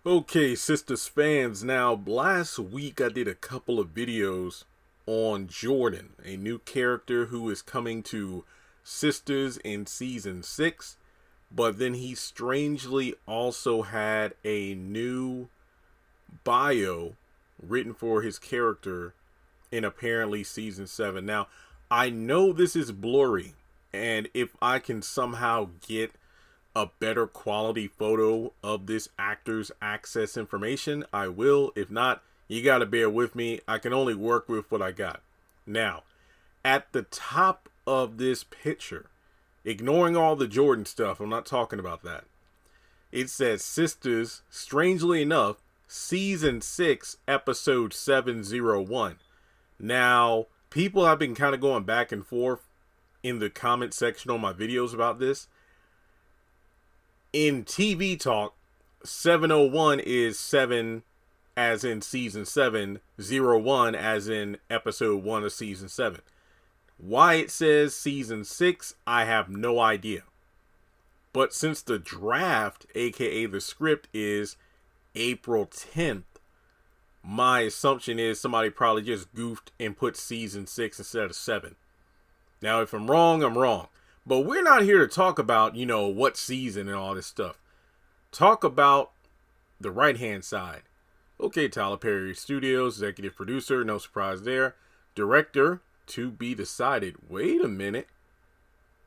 Okay, Sistas fans, now last week I did a couple of videos on Jordan, a new character who is coming to Sisters in Season 6, but then he strangely also had a new bio written for his character in apparently Season 7. Now, I know this is blurry, and if I can somehow get a better quality photo of this actor's access information, I will. If not, you gotta bear with me. I can only work with what I got. Now, at the top of this picture, ignoring all the Jordan stuff, I'm not talking about that. It says Sisters, strangely enough, Season 6, Episode 701. Now, people have been kind of going back and forth in the comment section on my videos about this. In TV talk, 701 is 7 as in season 7, 01 as in episode 1 of season 7. Why it says season 6, I have no idea. But since the draft, aka the script, is April 10th, my assumption is somebody probably just goofed and put season 6 instead of 7. Now, if I'm wrong, I'm wrong. But we're not here to talk about, what season and all this stuff. Talk about the right-hand side. Okay, Tyler Perry Studios, executive producer, no surprise there. Director, to be decided. Wait a minute.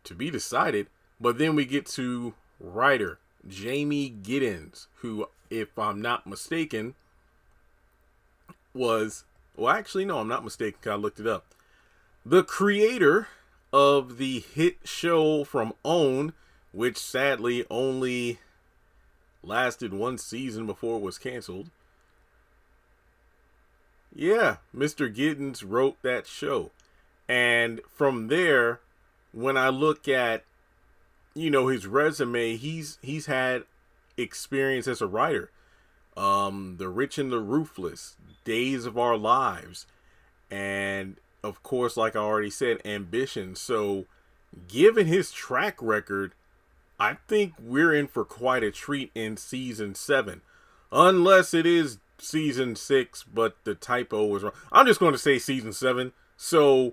To be decided. But then we get to writer, Jamie Giddens, who, if I'm not mistaken, was... Well, actually, no, I'm not mistaken, because I looked it up. The creator of the hit show from OWN, which sadly only lasted one season before it was canceled. Yeah, Mr. Giddens wrote that show. And from there, when I look at, his resume, he's had experience as a writer. The Rich and the Ruthless, Days of Our Lives, and of course, like I already said, Ambition. So, given his track record, I think we're in for quite a treat in Season 7. Unless it is Season 6, but the typo was wrong. I'm just going to say Season 7. So,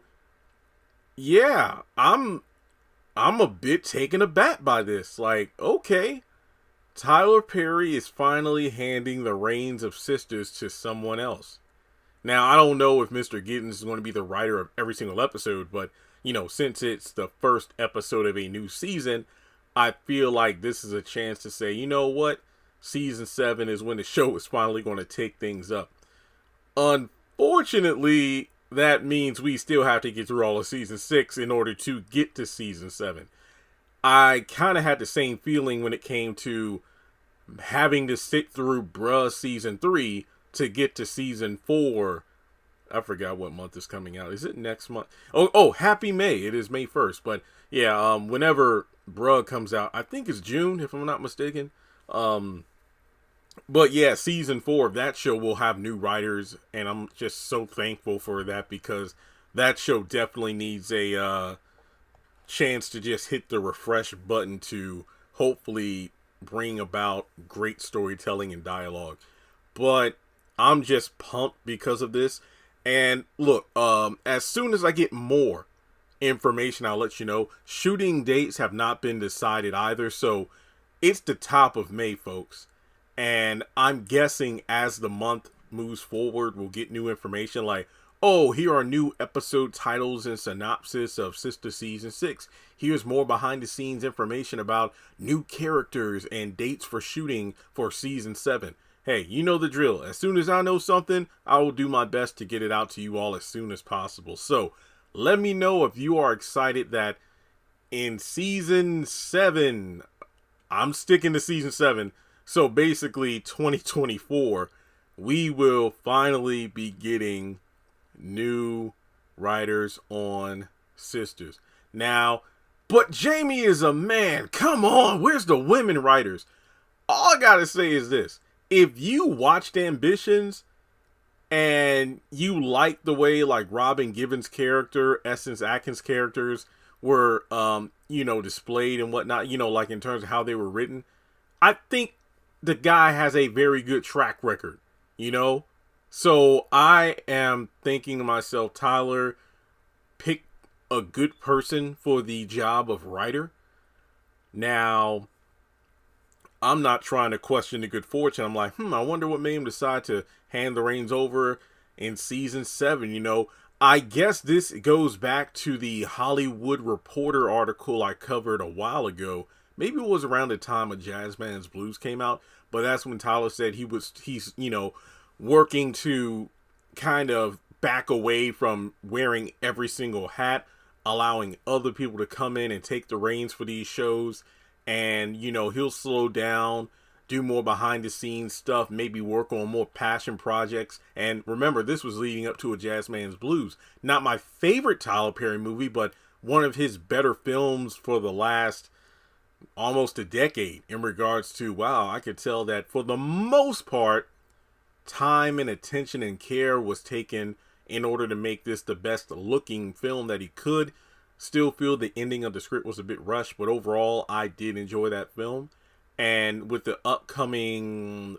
yeah, I'm a bit taken aback by this. Like, okay, Tyler Perry is finally handing the reins of Sisters to someone else. Now, I don't know if Mr. Giddens is going to be the writer of every single episode, but, since it's the first episode of a new season, I feel like this is a chance to say, you know what? Season 7 is when the show is finally going to take things up. Unfortunately, that means we still have to get through all of Season 6 in order to get to Season 7. I kind of had the same feeling when it came to having to sit through Season 3 to get to Season 4. I forgot what month is coming out. Is it next month? Oh, happy May. It is May 1st. But yeah, whenever comes out, I think it's June, if I'm not mistaken. But yeah, Season 4 of that show will have new writers, and I'm just so thankful for that, because that show definitely needs a chance to just hit the refresh button to hopefully bring about great storytelling and dialogue. But I'm just pumped because of this. And look, as soon as I get more information, I'll let you know. Shooting dates have not been decided either. So it's the top of May, folks. And I'm guessing as the month moves forward, we'll get new information like, oh, here are new episode titles and synopsis of Sister Season 6. Here's more behind the scenes information about new characters and dates for shooting for Season 7. Hey, you know the drill. As soon as I know something, I will do my best to get it out to you all as soon as possible. So, let me know if you are excited that in Season 7, I'm sticking to Season 7, so basically 2024, we will finally be getting new writers on Sisters. Now, but Jamie is a man. Come on, where's the women writers? All I gotta say is this. If you watched Ambitions and you like the way like Robin Givens' character, Essence Atkins' characters were, displayed and whatnot, like in terms of how they were written, I think the guy has a very good track record, you know? So I am thinking to myself, Tyler, pick a good person for the job of writer. Now, I'm not trying to question the good fortune. I'm like, I wonder what made him decide to hand the reins over in season 7. You know, I guess this goes back to the Hollywood Reporter article I covered a while ago. Maybe it was around the time of Jazzman's Blues came out, but that's when Tyler said he's working to kind of back away from wearing every single hat, allowing other people to come in and take the reins for these shows. And, he'll slow down, do more behind the scenes stuff, maybe work on more passion projects. And remember, this was leading up to A Jazzman's Blues. Not my favorite Tyler Perry movie, but one of his better films for the last almost a decade in regards to, wow, I could tell that for the most part, time and attention and care was taken in order to make this the best looking film that he could. Still feel the ending of the script was a bit rushed, but overall I did enjoy that film. And with the upcoming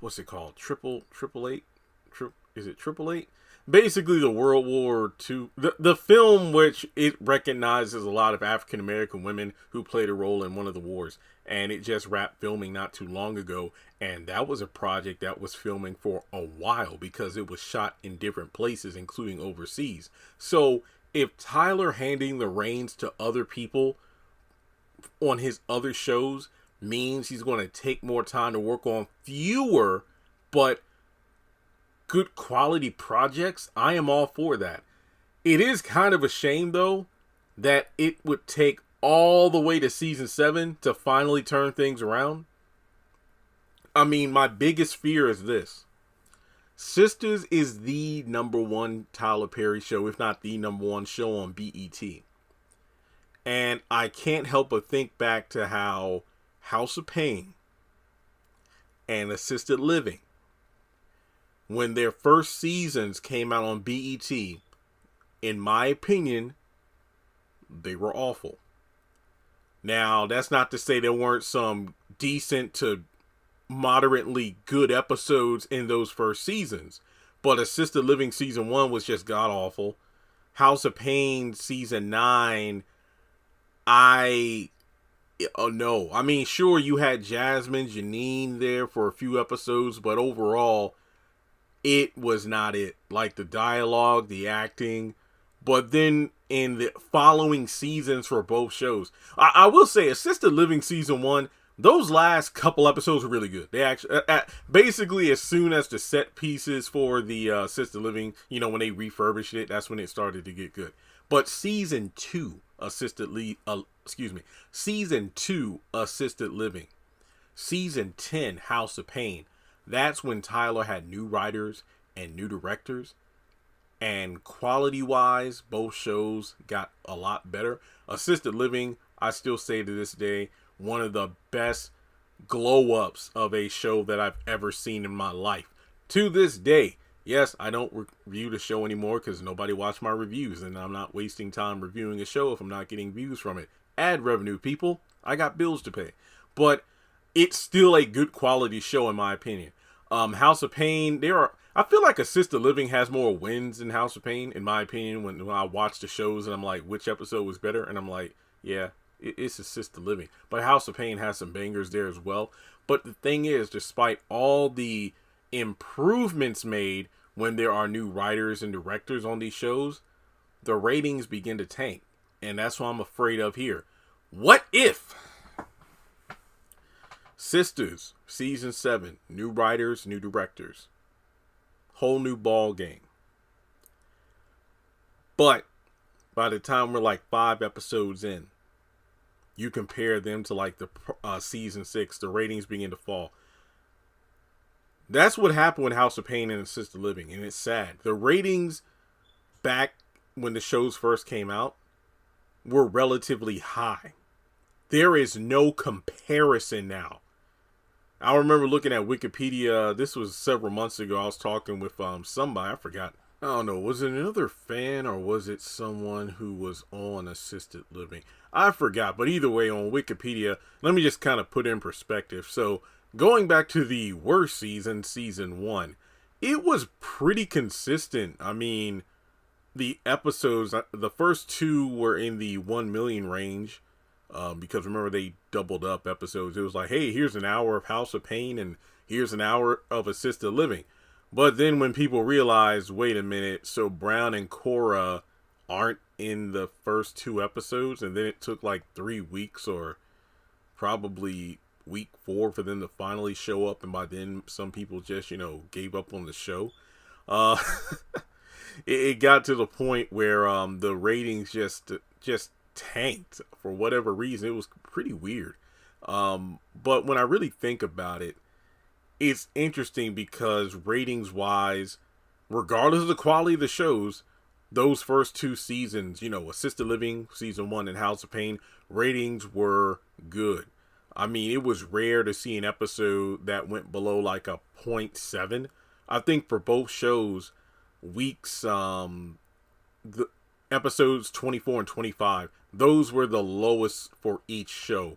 what's it called? Triple Eight? Is it Triple Eight? Basically the World War II, the film which it recognizes a lot of African American women who played a role in one of the wars. And it just wrapped filming not too long ago. And that was a project that was filming for a while because it was shot in different places, including overseas. So if Tyler handing the reins to other people on his other shows means he's going to take more time to work on fewer but good quality projects, I am all for that. It is kind of a shame, though, that it would take all the way to season 7 to finally turn things around. I mean, my biggest fear is this. Sistas is the #1 Tyler Perry show, if not the #1 show on BET. And I can't help but think back to how House of Pain and Assisted Living, when their first seasons came out on BET, in my opinion, they were awful. Now, that's not to say there weren't some decent to moderately good episodes in those first seasons, but Assisted Living season 1 was just god awful. House of Pain season 9, no. I mean, sure, you had Jasmine, Janine there for a few episodes, but overall, it was not it. Like the dialogue, the acting. But then in the following seasons for both shows, I will say Assisted Living season 1, those last couple episodes were really good. They actually, basically as soon as the set pieces for the Assisted Living, when they refurbished it, that's when it started to get good. But season 2 season 2 Assisted Living, season 10 House of Pain, that's when Tyler had new writers and new directors. And quality-wise, both shows got a lot better. Assisted Living, I still say to this day, one of the best glow-ups of a show that I've ever seen in my life. To this day, yes, I don't review the show anymore because nobody watched my reviews, and I'm not wasting time reviewing a show if I'm not getting views from it. Ad revenue, people. I got bills to pay. But it's still a good quality show, in my opinion. House of Pain, I feel like Assisted Living has more wins than House of Pain, in my opinion, when I watch the shows and I'm like, which episode was better? And I'm like, yeah, it's Assisted Living. But House of Pain has some bangers there as well. But the thing is, despite all the improvements made when there are new writers and directors on these shows, the ratings begin to tank. And that's what I'm afraid of here. What if Sistas season 7, new writers, new directors, whole new ball game, but by the time we're like 5 episodes in, you compare them to like the season 6, the ratings begin to fall. That's what happened with House of Pain and Assisted Living, and it's sad. The ratings back when the shows first came out were relatively high. There is no comparison now. I remember looking at Wikipedia, this was several months ago, I was talking with somebody, I forgot I don't know, was it another fan or was it someone who was on assisted living? I forgot, but either way, on Wikipedia, let me just kind of put in perspective. So, going back to the worst season, season 1, it was pretty consistent. I mean, the episodes, the first 2 were in the 1 million range, because remember, they doubled up episodes. It was like, hey, here's an hour of House of Pain and here's an hour of assisted living. But then when people realized, wait a minute, so Brown and Cora aren't in the first 2 episodes, and then it took like 3 weeks or probably week 4 for them to finally show up, and by then some people just, gave up on the show. Uh, it got to the point where the ratings just tanked for whatever reason. It was pretty weird. But when I really think about it, it's interesting because ratings wise, regardless of the quality of the shows, those first 2 seasons, Assisted Living season 1 and House of Pain, ratings were good. I mean, it was rare to see an episode that went below like a 0.7. I think for both shows, the episodes 24 and 25, those were the lowest for each show.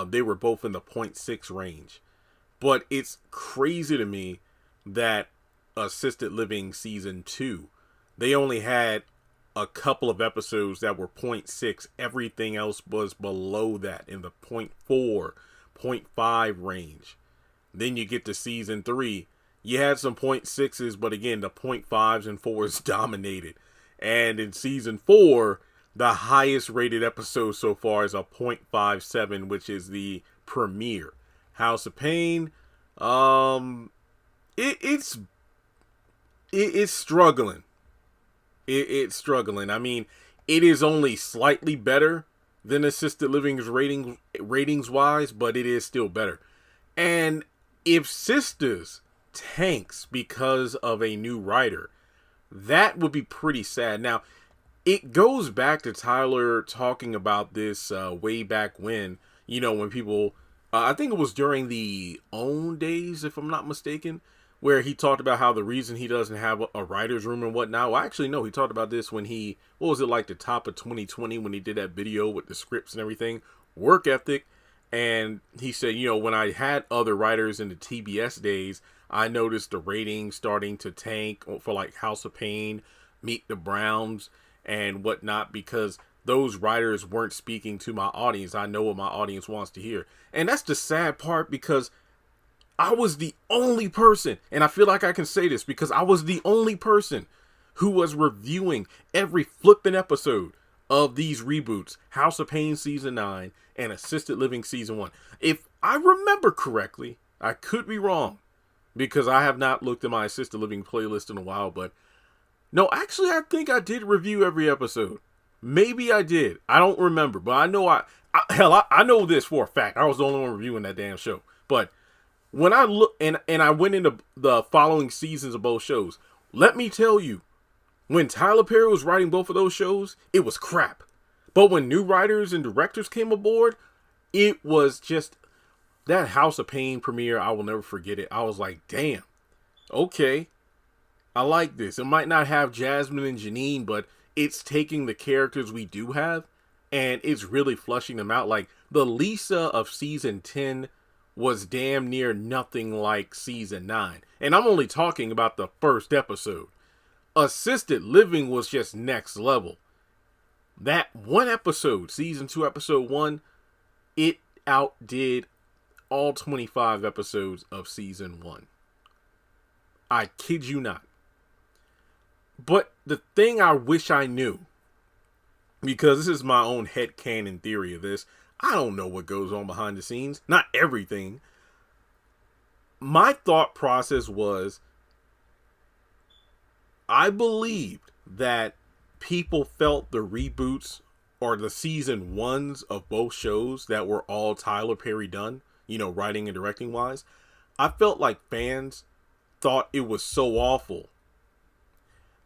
They were both in the 0.6 range. But it's crazy to me that Assisted Living season 2, they only had a couple of episodes that were 0.6. Everything else was below that in the 0.4, 0.5 range. Then you get to season 3. You had some 0.6s, but again, the 0.5s and 4s dominated. And in season 4, the highest rated episode so far is a 0.57, which is the premiere. House of Pain, it's struggling. It's struggling. I mean, it is only slightly better than Assisted Living's ratings wise, but it is still better. And if Sistas tanks because of a new writer, that would be pretty sad. Now, it goes back to Tyler talking about this way back when people, I think it was during the OWN days, if I'm not mistaken, where he talked about how the reason he doesn't have a writer's room and whatnot. Well, actually, no, he talked about this when what was it, like the top of 2020 when he did that video with the scripts and everything, work ethic. And he said, when I had other writers in the TBS days, I noticed the ratings starting to tank for like House of Pain, Meet the Browns, and whatnot, because those writers weren't speaking to my audience. I know what my audience wants to hear. And that's the sad part, because I was the only person, and I feel like I can say this because I was the only person who was reviewing every flipping episode of these reboots, House of Pain season 9 and Assisted Living season 1. If I remember correctly, I could be wrong because I have not looked at my Assisted Living playlist in a while, but no, actually, I think I did review every episode. Maybe I did. I don't remember, but I know I know this for a fact. I was the only one reviewing that damn show. But when I look and I went into the following seasons of both shows, let me tell you, when Tyler Perry was writing both of those shows, it was crap. But when new writers and directors came aboard, it was just that House of Pain premiere. I will never forget it. I was like, damn, okay, I like this. It might not have Jasmine and Janine, but it's taking the characters we do have and it's really flushing them out. Like the Lisa of season 10 was damn near nothing like season 9. And I'm only talking about the first episode. Assisted Living was just next level. That one episode, season 2, episode 1, it outdid all 25 episodes of season 1. I kid you not. But the thing I wish I knew, because this is my own headcanon theory of this, I don't know what goes on behind the scenes. Not everything. My thought process was, I believed that people felt the reboots or the season 1s of both shows that were all Tyler Perry done, writing and directing wise. I felt like fans thought it was so awful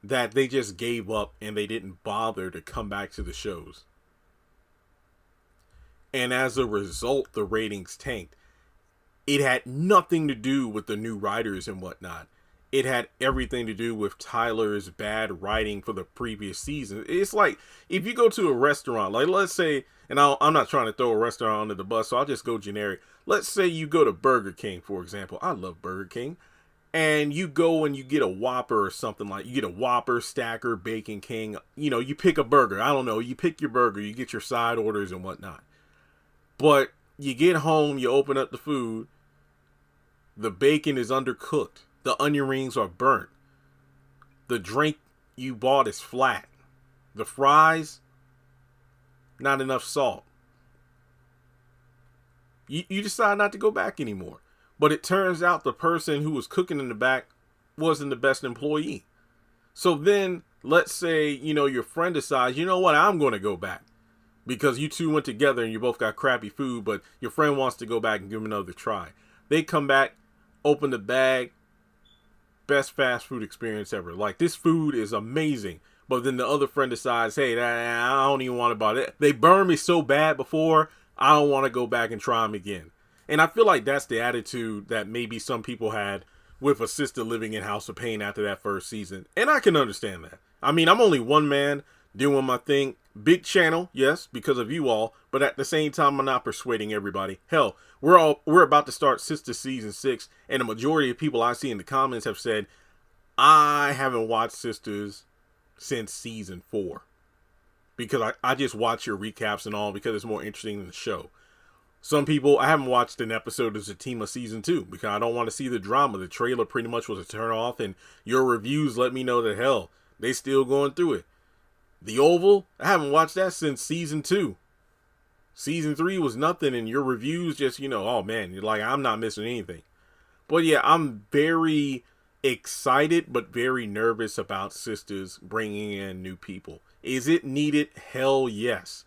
that they just gave up and they didn't bother to come back to the shows. And as a result, the ratings tanked. It had nothing to do with the new writers and whatnot. it had everything to do with Tyler's bad writing for the previous season. It's like if you go to a restaurant, like let's say, and I'm not trying to throw a restaurant under the bus, so I'll just go generic. Let's say you go to Burger King, for example. I love Burger King. And you go and you get a Whopper or something, like you get a Whopper, Stacker, Bacon King. You know, you pick a burger. I don't know. You pick your burger. You get your side orders and whatnot. But you get home, you open up the food. The bacon is undercooked. The onion rings are burnt. The drink you bought is flat. The fries, not enough salt. You decide not to go back anymore. But it turns out the person who was cooking in the back wasn't the best employee. So then, let's say, your friend decides, you know what, I'm going to go back. Because you two went together and you both got crappy food, but your friend wants to go back and give them another try. They come back, open the bag, best fast food experience ever. Like, this food is amazing. But then the other friend decides, hey, I don't even want to buy it. They burned me so bad before, I don't want to go back and try them again. And I feel like that's the attitude that maybe some people had with a sister living in House of Pain after that first season. And I can understand that. I mean, I'm only one man doing my thing. Big channel, yes, because of you all. But at the same time, I'm not persuading everybody. Hell, we're about to start Sistas season 6. And the majority of people I see in the comments have said, I haven't watched Sisters since season 4. Because I just watch your recaps and all because it's more interesting than the show. Some people, I haven't watched an episode of Zatima season 2 because I don't want to see the drama. The trailer pretty much was a turn off, and your reviews let me know that, hell, they still going through it. The Oval, I haven't watched that since season 2. Season 3 was nothing, and your reviews just, oh man, you're like, I'm not missing anything. But yeah, I'm very excited, but very nervous about Sisters bringing in new people. Is it needed? Hell yes.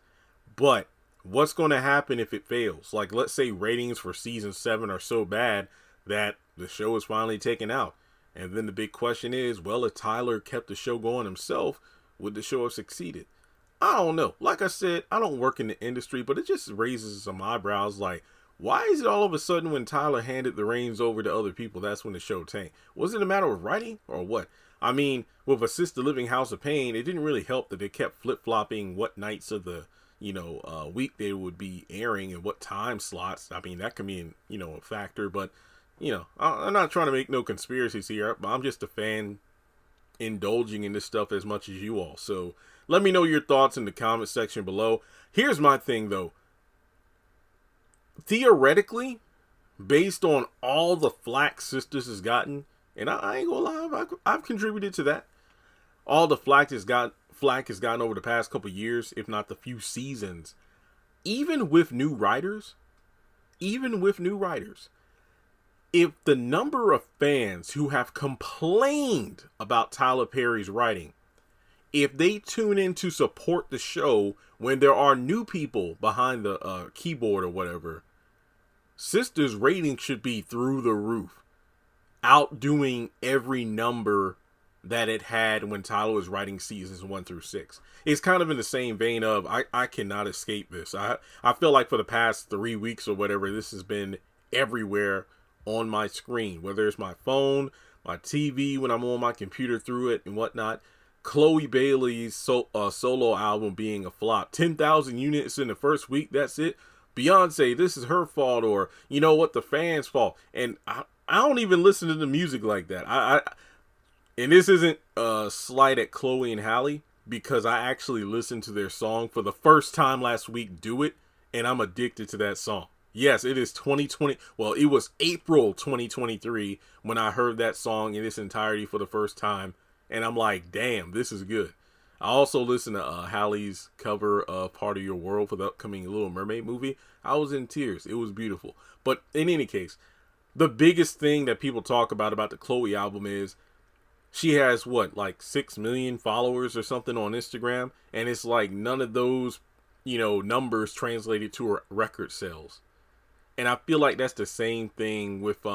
But what's going to happen if it fails? Like, let's say ratings for season 7 are so bad that the show is finally taken out. And then the big question is, well, if Tyler kept the show going himself, would the show have succeeded? I don't know. Like I said, I don't work in the industry, but it just raises some eyebrows. Like, why is it all of a sudden when Tyler handed the reins over to other people, that's when the show tanked? Was it a matter of writing or what? I mean, with a sister living House of Pain, it didn't really help that they kept flip-flopping what nights of the week they would be airing and what time slots. I mean, that can be, a factor, but, I'm not trying to make no conspiracies here, but I'm just a fan indulging in this stuff as much as you all. So let me know your thoughts in the comment section below. Here's my thing, though. Theoretically, based on all the flack Sisters has gotten, and I ain't gonna lie, I've contributed to that. All the flack has gotten over the past couple years, if not the few seasons. Even with new writers, if the number of fans who have complained about Tyler Perry's writing, if they tune in to support the show when there are new people behind the keyboard or whatever, Sisters' rating should be through the roof, outdoing every number that it had when Tyler was writing seasons 1 through 6. It's kind of in the same vein of, I cannot escape this. I feel like for the past 3 weeks or whatever, this has been everywhere on my screen, whether it's my phone, my TV, when I'm on my computer through it and whatnot. Chloe Bailey's solo album being a flop. 10,000 units in the first week, that's it. Beyonce, this is her fault, or you know what, the fans' fault. And I don't even listen to the music like that. And this isn't a slight at Chloe and Halle, because I actually listened to their song for the first time last week, Do It, and I'm addicted to that song. Yes, it is 2020. Well, it was April 2023 when I heard that song in its entirety for the first time, and I'm like, damn, this is good. I also listened to Halle's cover of Part of Your World for the upcoming Little Mermaid movie. I was in tears. It was beautiful. But in any case, the biggest thing that people talk about the Chloe album is she has, like 6 million followers or something on Instagram. And it's like none of those, numbers translated to her record sales. And I feel like that's the same thing with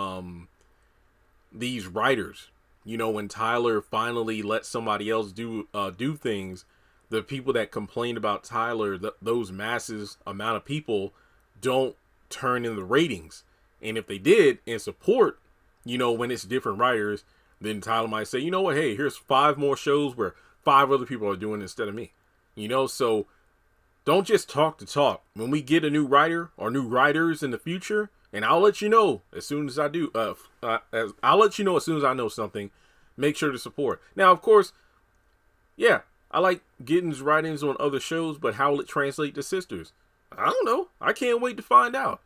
these writers. When Tyler finally let somebody else do things, the people that complained about Tyler, those masses amount of people don't turn in the ratings. And if they did in support, when it's different writers, Then Tyler might say, you know what, hey, here's 5 more shows where 5 other people are doing it instead of me. So don't just talk to talk. When we get a new writer or new writers in the future, and I'll let you know as soon as I do. I'll let you know as soon as I know something. Make sure to support. Now, of course, yeah, I like Giddens' writings on other shows, but how will it translate to Sisters? I don't know. I can't wait to find out.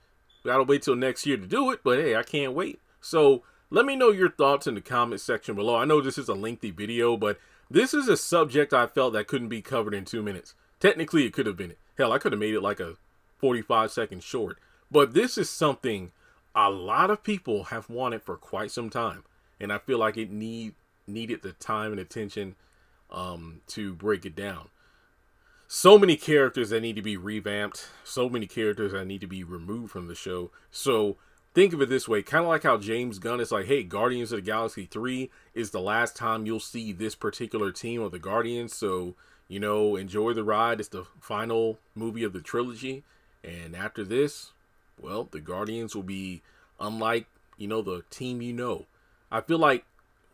Gotta wait till next year to do it, but hey, I can't wait. So let me know your thoughts in the comment section below. I know this is a lengthy video, but this is a subject I felt that couldn't be covered in 2 minutes. Technically, it could have been it. Hell, I could have made it like a 45-second short. But this is something a lot of people have wanted for quite some time. And I feel like it needed the time and attention to break it down. So many characters that need to be revamped. So many characters that need to be removed from the show. So think of it this way. Kind of like how James Gunn is like, hey, Guardians of the Galaxy 3 is the last time you'll see this particular team of the Guardians. So, enjoy the ride. It's the final movie of the trilogy. And after this, well, the Guardians will be unlike, the team. I feel like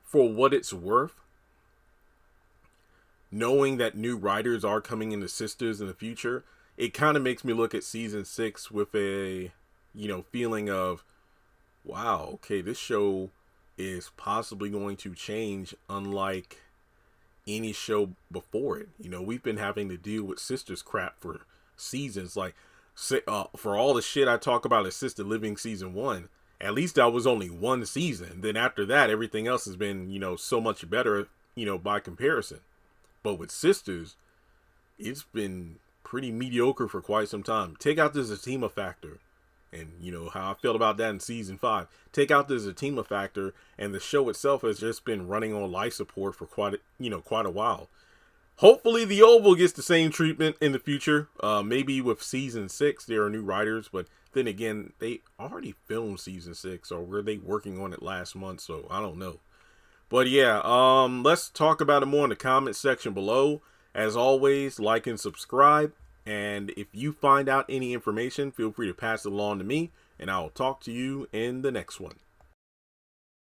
for what it's worth, knowing that new writers are coming into Sisters in the future, it kind of makes me look at season 6 with a, feeling of, wow, okay, this show is possibly going to change unlike any show before it. We've been having to deal with Sisters crap for seasons. Like, for all the shit I talk about Assisted Living season 1, at least that was only 1 season. Then after that, everything else has been, so much better, by comparison. But with Sisters, it's been pretty mediocre for quite some time. Take out the Zatima factor, and how I felt about that in season 5. Take out the Zatima factor, and the show itself has just been running on life support for quite a while. Hopefully the Oval gets the same treatment in the future. Maybe with season 6 there are new writers, but then again, they already filmed season 6, or were they working on it last month? So I don't know. But yeah, let's talk about it more in the comment section below. As always, like and subscribe. And if you find out any information, feel free to pass it along to me, and I'll talk to you in the next one.